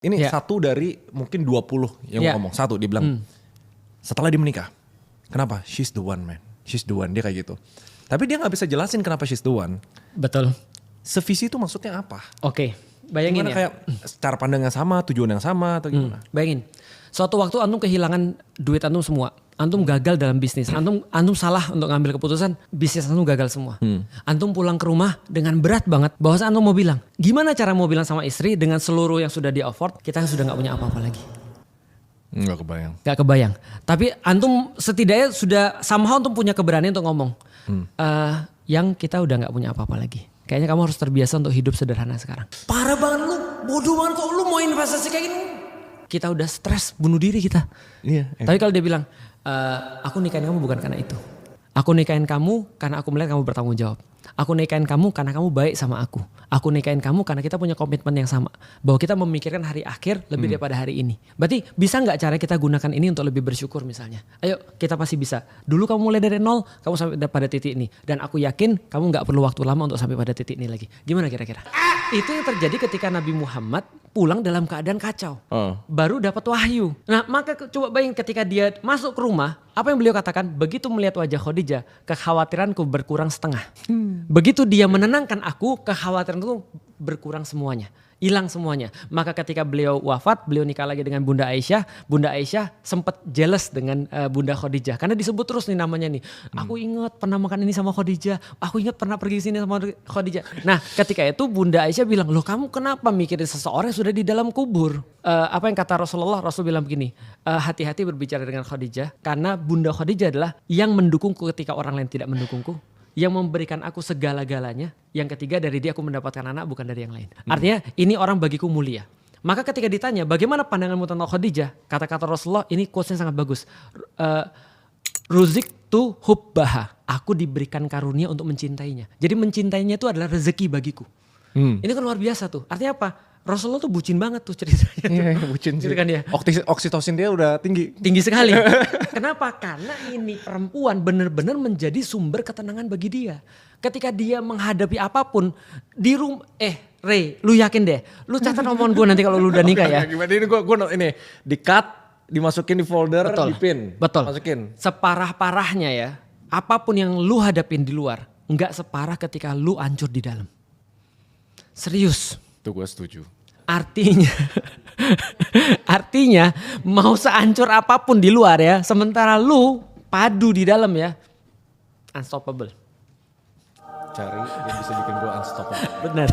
Ini satu dari mungkin 20 yang ngomong. Satu dia bilang setelah dia menikah. Kenapa? She's the one man. She's the one. Dia kayak gitu. Tapi dia gak bisa jelasin kenapa she's the one. Betul. Sevisi itu maksudnya apa? Oke, bayangin gimana ya. Kayak cara pandang yang sama, tujuan yang sama atau gimana? Bayangin. Suatu waktu antum kehilangan duit antum semua. Antum gagal dalam bisnis. Antum salah untuk ngambil keputusan. Bisnis antum gagal semua. Antum pulang ke rumah dengan berat banget. Bahwa antum mau bilang. Gimana cara mau bilang sama istri dengan seluruh yang sudah di afford. Kita sudah gak punya apa-apa lagi. Gak kebayang. Gak kebayang. Tapi antum setidaknya sudah somehow antum punya keberanian untuk ngomong. Yang kita udah gak punya apa-apa lagi. Kayaknya kamu harus terbiasa untuk hidup sederhana sekarang. Parah banget lu. Bodoh banget kok lu mau investasi kayak gini. Kita udah stres bunuh diri kita. Iya. Tapi kalau dia bilang, aku nikahin kamu bukan karena itu. Aku nikahin kamu karena aku melihat kamu bertanggung jawab. Aku nikahin kamu karena kamu baik sama aku. Aku nikahin kamu karena kita punya komitmen yang sama. Bahwa kita memikirkan hari akhir lebih daripada hari ini. Berarti bisa gak cara kita gunakan ini untuk lebih bersyukur misalnya? Ayo kita pasti bisa. Dulu kamu mulai dari nol, kamu sampai pada titik ini. Dan aku yakin kamu gak perlu waktu lama untuk sampai pada titik ini lagi. Gimana kira-kira? Itu yang terjadi ketika Nabi Muhammad pulang dalam keadaan kacau. Baru dapat wahyu. Nah maka coba bayangin ketika dia masuk ke rumah. Apa yang beliau katakan? Begitu melihat wajah Khadijah, kekhawatiranku berkurang setengah. Begitu dia menenangkan aku, kekhawatiran itu berkurang semuanya. Hilang semuanya. Maka ketika beliau wafat, beliau nikah lagi dengan Bunda Aisyah. Bunda Aisyah sempat jealous dengan Bunda Khadijah. Karena disebut terus nih namanya nih. Aku ingat pernah makan ini sama Khadijah. Aku ingat pernah pergi sini sama Khadijah. Nah ketika itu Bunda Aisyah bilang, loh kamu kenapa mikirin seseorang yang sudah di dalam kubur? Apa yang kata Rasulullah? Rasul bilang begini, hati-hati berbicara dengan Khadijah. Karena Bunda Khadijah adalah yang mendukungku ketika orang lain tidak mendukungku. Yang memberikan aku segala-galanya. Yang ketiga dari dia aku mendapatkan anak bukan dari yang lain. Artinya ini orang bagiku mulia. Maka ketika ditanya bagaimana pandanganmu tentang Khadijah. Kata-kata Rasulullah ini quotes-nya sangat bagus. Ruzik tu hubbaha. Aku diberikan karunia untuk mencintainya. Jadi mencintainya itu adalah rezeki bagiku. Ini kan luar biasa tuh. Artinya apa? Rasulullah tuh bucin banget tuh ceritanya. Iya bucin sih. Gitu kan ya. Oksitosin dia udah tinggi. Tinggi sekali. Kenapa? Karena ini perempuan benar-benar menjadi sumber ketenangan bagi dia. Ketika dia menghadapi apapun di rumah. Ray, lu yakin deh. Lu catat omongan gue nanti kalau lu udah nikah ya. Gimana ini gue ini di cut, dimasukin di folder, di pin. Betul. Masukin. Separah-parahnya ya. Apapun yang lu hadapin di luar. Enggak separah ketika lu hancur di dalam. Serius. Itu gue setuju. Artinya mau sehancur apapun di luar ya. Sementara lu padu di dalam ya. Unstoppable. Cari yang bisa bikin gue unstoppable. Benar.